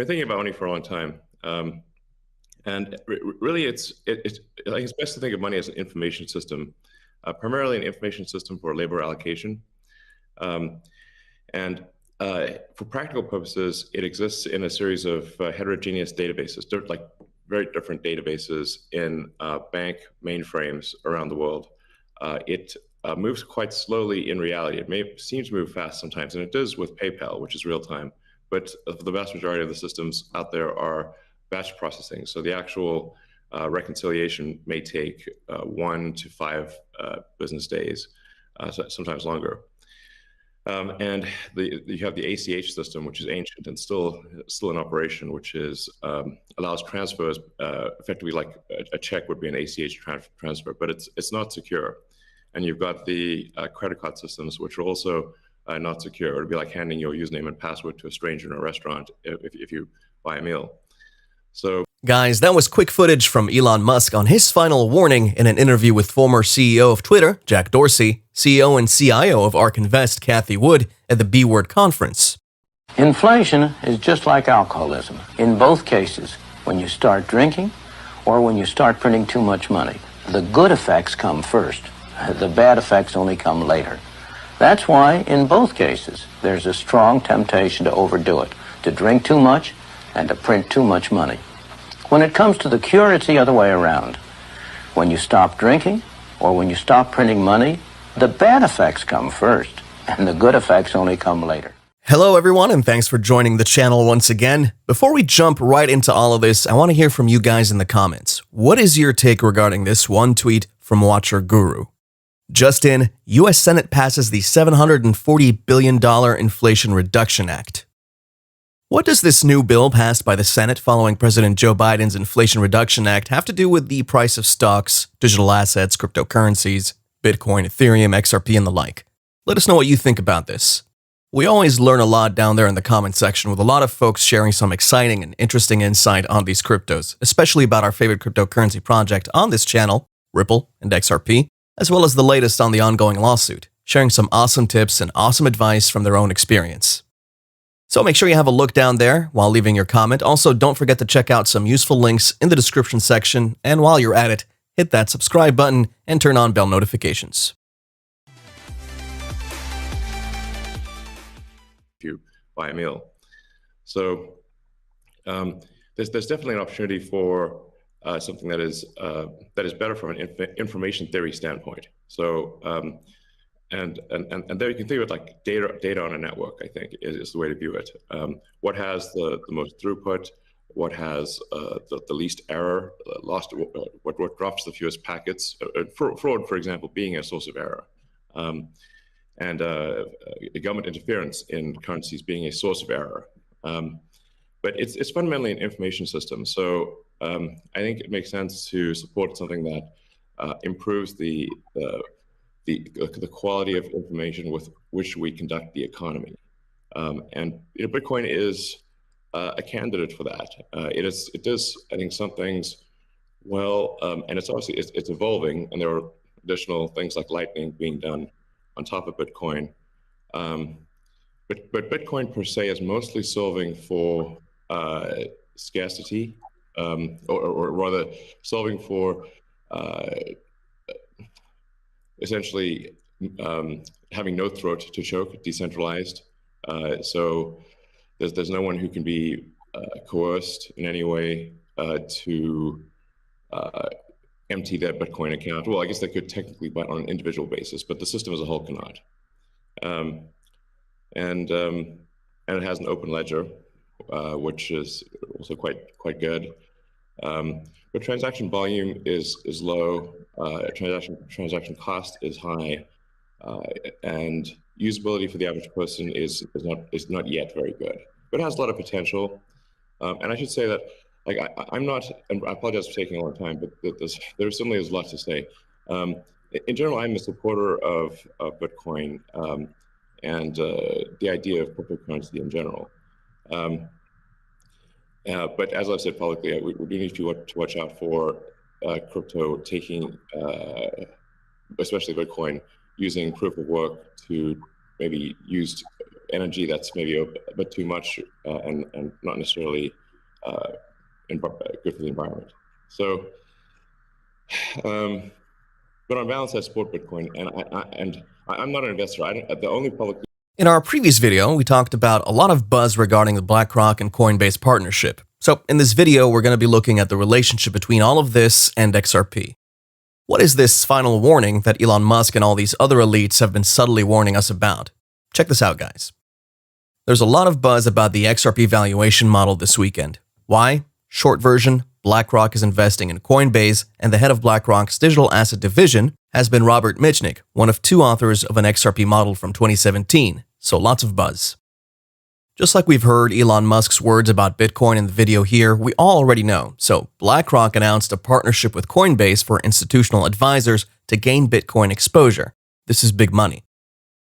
been thinking about money for a long time. Really, it's best to think of money as an information system, primarily an information system for labor allocation. Um, and for practical purposes, it exists in a series of heterogeneous databases, like very different databases in bank mainframes around the world. It moves quite slowly in reality. It may seem to move fast sometimes, and it does with PayPal, which is real time. But the vast majority of the systems out there are batch processing. So the actual reconciliation may take 1 to 5 business days, sometimes longer. And you have the ACH system, which is ancient and still in operation, which is allows transfers effectively like a check would be an ACH transfer, but it's not secure. And you've got the credit card systems, which are also not secure. It would be like handing your username and password to a stranger in a restaurant if you buy a meal. So, guys, that was quick footage from Elon Musk on his final warning in an interview with former CEO of Twitter, Jack Dorsey, CEO and CIO of ARK Invest, Cathie Wood, at the B-Word conference. Inflation is just like alcoholism. In both cases, when you start drinking or when you start printing too much money, the good effects come first. The bad effects only come later. That's why, in both cases, there's a strong temptation to overdo it, to drink too much and to print too much money. When it comes to the cure, it's the other way around. When you stop drinking or when you stop printing money, the bad effects come first, and the good effects only come later. Hello, everyone, and thanks for joining the channel once again. Before we jump right into all of this, I want to hear from you guys in the comments. What is your take regarding this one tweet from Watcher Guru? Just in, U.S. Senate passes the $740 billion Inflation Reduction Act. What does this new bill passed by the Senate following President Joe Biden's Inflation Reduction Act have to do with the price of stocks, digital assets, cryptocurrencies, Bitcoin, Ethereum, XRP, and the like? Let us know what you think about this. We always learn a lot down there in the comment section, with a lot of folks sharing some exciting and interesting insight on these cryptos, especially about our favorite cryptocurrency project on this channel, Ripple and XRP, as well as the latest on the ongoing lawsuit, sharing some awesome tips and awesome advice from their own experience. So make sure you have a look down there while leaving your comment. Also, don't forget to check out some useful links in the description section, and while you're at it, hit that subscribe button and turn on bell notifications. if you buy a meal. So there's definitely an opportunity for something that is better from an information theory standpoint. So and there you can think of it like data on a network, I think, is the way to view it. What has the most throughput, what has the least error, what drops the fewest packets, fraud, for example, being a source of error, and government interference in currencies being a source of error. But it's fundamentally an information system. So I think it makes sense to support something that improves the quality of information with which we conduct the economy. And Bitcoin is a candidate for that. It does, I think, some things well, and it's obviously it's evolving, and there are additional things like Lightning being done on top of Bitcoin. But Bitcoin per se is mostly solving for scarcity, or rather solving for essentially having no throat to choke, decentralized. So there's no one who can be coerced in any way to empty their Bitcoin account. Well, I guess they could technically, but on an individual basis, but the system as a whole cannot. And it has an open ledger, which is also quite good. But transaction volume is low. Transaction cost is high, and usability for the average person is not yet very good. But it has a lot of potential. And I should say that, like, I'm not, and I apologize for taking a long time, but there certainly is a lot to say. In general, I'm a supporter of Bitcoin and the idea of cryptocurrency in general. But as I've said publicly, we do need to watch out for crypto taking, especially Bitcoin, using proof of work to maybe used energy that's maybe a bit too much and not necessarily good for the environment. So, but on balance, I support Bitcoin, and I'm not an investor. The only public. In our previous video, we talked about a lot of buzz regarding the Blackrock and Coinbase partnership. So in this video, we're going to be looking at the relationship between all of this and XRP. What is this final warning that Elon Musk and all these other elites have been subtly warning us about? Check this out, guys. There's a lot of buzz about the XRP valuation model this weekend. Why? Short version, BlackRock is investing in Coinbase, and the head of BlackRock's digital asset division has been Robert Mitchnick, one of two authors of an XRP model from 2017, so lots of buzz. Just like we've heard Elon Musk's words about Bitcoin in the video here, we all already know. So BlackRock announced a partnership with Coinbase for institutional advisors to gain Bitcoin exposure. This is big money.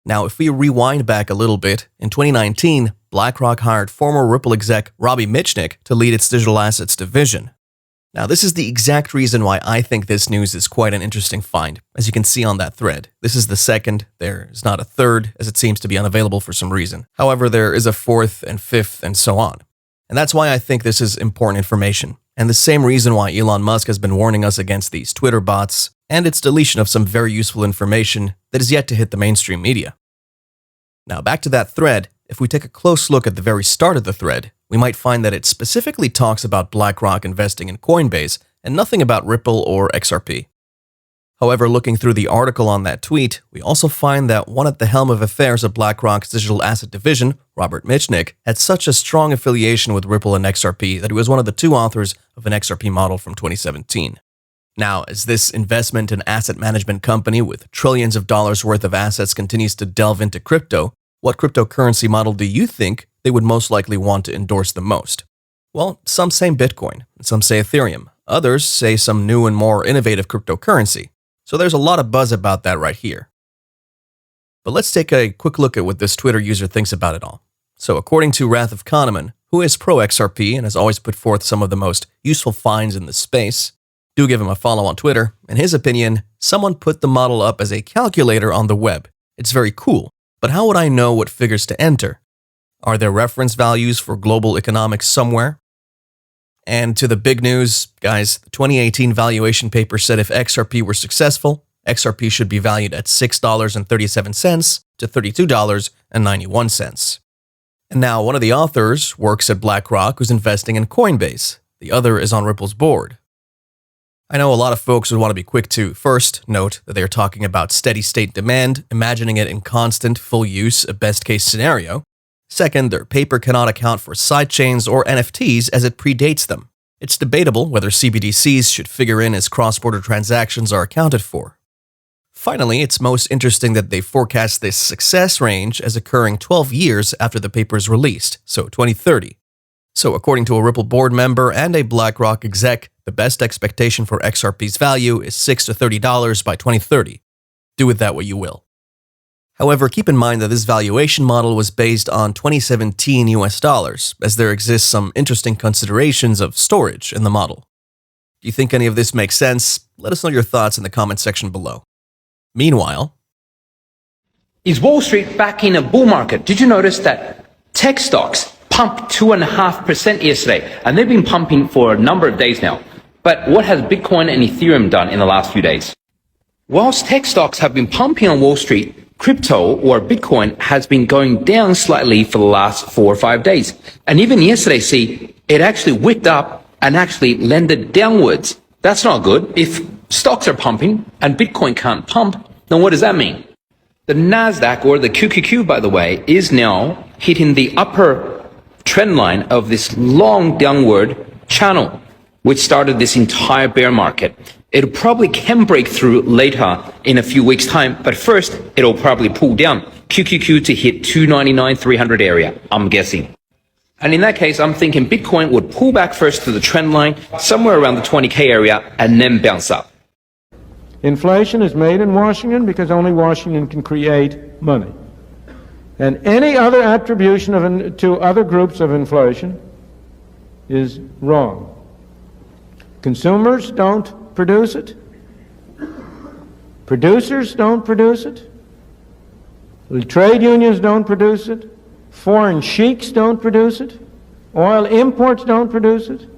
Now, if we rewind back a little bit, in 2019, BlackRock hired former Ripple exec Robert Mitchnick to lead its digital assets division. Now, this is the exact reason why I think this news is quite an interesting find. As you can see on that thread, this is the second, there is not a third, as it seems to be unavailable for some reason. However, there is a fourth and fifth and so on. And that's why I think this is important information, and the same reason why Elon Musk has been warning us against these Twitter bots and its deletion of some very useful information that is yet to hit the mainstream media. Now, back to that thread, if we take a close look at the very start of the thread, we might find that it specifically talks about BlackRock investing in Coinbase and nothing about Ripple or XRP. However, looking through the article on that tweet, we also find that one at the helm of affairs of BlackRock's digital asset division, Robert Mitchnick, had such a strong affiliation with Ripple and XRP that he was one of the two authors of an XRP model from 2017. Now, as this investment and asset management company with trillions of dollars worth of assets continues to delve into crypto, what cryptocurrency model do you think they would most likely want to endorse the most? Well, some say Bitcoin, some say Ethereum, others say some new and more innovative cryptocurrency. So there's a lot of buzz about that right here. But let's take a quick look at what this Twitter user thinks about it all. So according to Wrath of Kahneman, who is pro-XRP and has always put forth some of the most useful finds in this space, do give him a follow on Twitter. In his opinion, someone put the model up as a calculator on the web. It's very cool, but how would I know what figures to enter? Are there reference values for global economics somewhere? And to the big news, guys, the 2018 valuation paper said if XRP were successful, XRP should be valued at $6.37 to $32.91. And now one of the authors works at BlackRock who's investing in Coinbase. The other is on Ripple's board. I know a lot of folks would want to be quick to first note that they are talking about steady state demand, imagining it in constant, full use, a best case scenario. Second, their paper cannot account for sidechains or NFTs as it predates them. It's debatable whether CBDCs should figure in as cross-border transactions are accounted for. Finally, it's most interesting that they forecast this success range as occurring 12 years after the paper is released, so 2030. So according to a Ripple board member and a BlackRock exec, the best expectation for XRP's value is $6 to $30 by 2030. Do with that what you will. However, keep in mind that this valuation model was based on 2017 US dollars, as there exists some interesting considerations of storage in the model. Do you think any of this makes sense? Let us know your thoughts in the comment section below. Meanwhile, is Wall Street back in a bull market? Did you notice that tech stocks pumped 2.5% yesterday, and they've been pumping for a number of days now? But what has Bitcoin and Ethereum done in the last few days? Whilst tech stocks have been pumping on Wall Street, crypto or Bitcoin has been going down slightly for the last 4 or 5 days. And even yesterday, see, it actually whipped up and actually landed downwards. That's not good. If stocks are pumping and Bitcoin can't pump, then what does that mean? The NASDAQ, or the QQQ, by the way, is now hitting the upper trend line of this long downward channel, which started this entire bear market. It probably can break through later in a few weeks' time, but first, it'll probably pull down QQQ to hit 299, 300 area, I'm guessing. And in that case, I'm thinking Bitcoin would pull back first to the trend line, somewhere around the 20K area, and then bounce up. Inflation is made in Washington because only Washington can create money. And any other attribution to other groups of inflation is wrong. Consumers don't produce it. Producers don't produce it. The trade unions don't produce it. Foreign sheiks don't produce it. Oil imports don't produce it.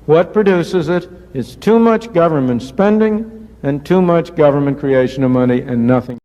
What produces it is too much government spending and too much government creation of money and nothing.